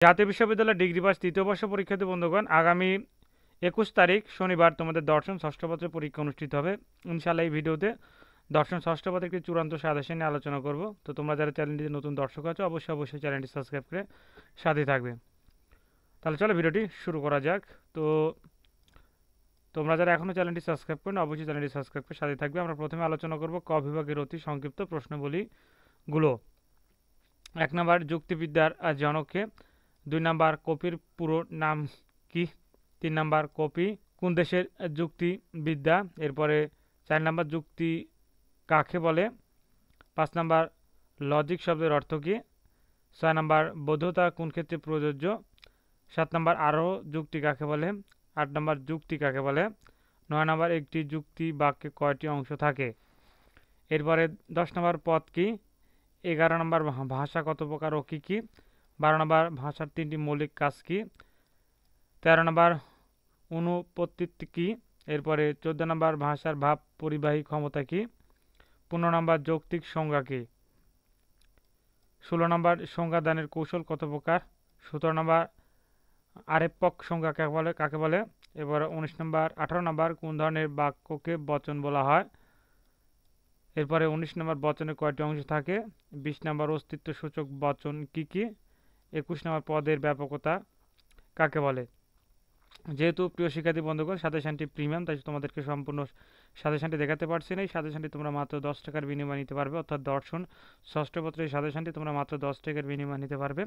জাতীয় বিশ্ববিদ্যালয় degree pass তৃতীয় বর্ষ পরীক্ষার্থী বন্ধুগণ, আগামী 21 তারিখ শনিবার তোমাদের দর্শন ষষ্ঠ পত্রের পরীক্ষা অনুষ্ঠিত হবে। ইনশাআল্লাহ এই ভিডিওতে দর্শন ষষ্ঠ পত্রের একটি চূড়ান্ত সাজেশন নিয়ে আলোচনা করব। তো তোমরা যারা চ্যানেলটিতে নতুন দর্শক আছো অবশ্যই চ্যানেলটি সাবস্ক্রাইব করে সাথে থাকবে। তাহলে চলো ভিডিওটি শুরু করা যাক। তো তোমরা যারা এখনও চ্যানেলটি সাবস্ক্রাইব করো না অবশ্যই চ্যানেলটি সাবস্ক্রাইব করে সাথে থাকবে। আমরা প্রথমে আলোচনা করব ক বিভাগের অতি সংক্ষিপ্ত প্রশ্নবলীগুলো। 1 নম্বর যুক্তিবিদ্যার জনককে। 2 নম্বর কপির পুরো নাম কি। 3 নম্বর কপি কোন দেশের যুক্তিবিদ্যা। এরপরে 4 নম্বর যুক্তি কাকে বলে। 5 নম্বর লজিক শব্দের অর্থ কী। 6 নম্বর বৈধতা কোন ক্ষেত্রে প্রযোজ্য। 7 নম্বর আরও যুক্তি কাকে বলে। 8 নম্বর যুক্তি কাকে বলে। 9 নম্বর একটি যুক্তি বাক্যে কয়টি অংশ থাকে। এরপরে 10 নম্বর পদ কি। 11 নম্বর ভাষা কত প্রকার ও কী কী। 12 নম্বর ভাষার 3টি মৌলিক কাজ কি। 13 নম্বর অনুপস্থিতি কি। এরপরে 14 নম্বর ভাষার ভাব পরিবাহী ক্ষমতা কি। 15 নম্বর যৌক্তিক সংজ্ঞা কি। 16 নম্বর সংজ্ঞাদানের কৌশল কত প্রকার। 17 নম্বর আরেপক সংজ্ঞা কাকে বলে। এবার 19 নম্বর 18 নম্বর কোন ধরনের বাক্যকে বচন বলা হয়। এরপরে 19 নম্বর বচনের কয়টি অংশ থাকে। 20 নম্বর অস্তিত্ব সূচক বচন কি কি। 21 নম্বর পদের ব্যাপকতা কাকে বলে। যেহেতু প্রিয় শিক্ষার্থী বন্ধুগণ সাজেশনটি প্রিমিয়াম, তাই তোমাদেরকে সম্পূর্ণ সাজেশনটি দেখাতে পারছি না। এই সাজেশনটি তোমরা মাত্র 10 টাকার বিনিময়ে নিতে পারবে, অর্থাৎ দর্শন ষষ্ঠ পত্রের এই সাজেশনটি তোমরা মাত্র 10 টাকার বিনিময়ে নিতে পারবে।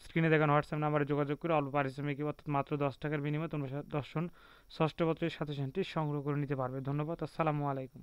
স্ক্রিনে দেখানো হোয়াটসঅ্যাপ নাম্বারে যোগাযোগ করে অল্প পারিশ্রমিক অর্থাৎ মাত্র 10 টাকার বিনিময়ে তোমরা দর্শন ষষ্ঠ পত্রের সাজেশনটি সংগ্রহ করে নিতে পারবে। ধন্যবাদ। আসসালামু আলাইকুম।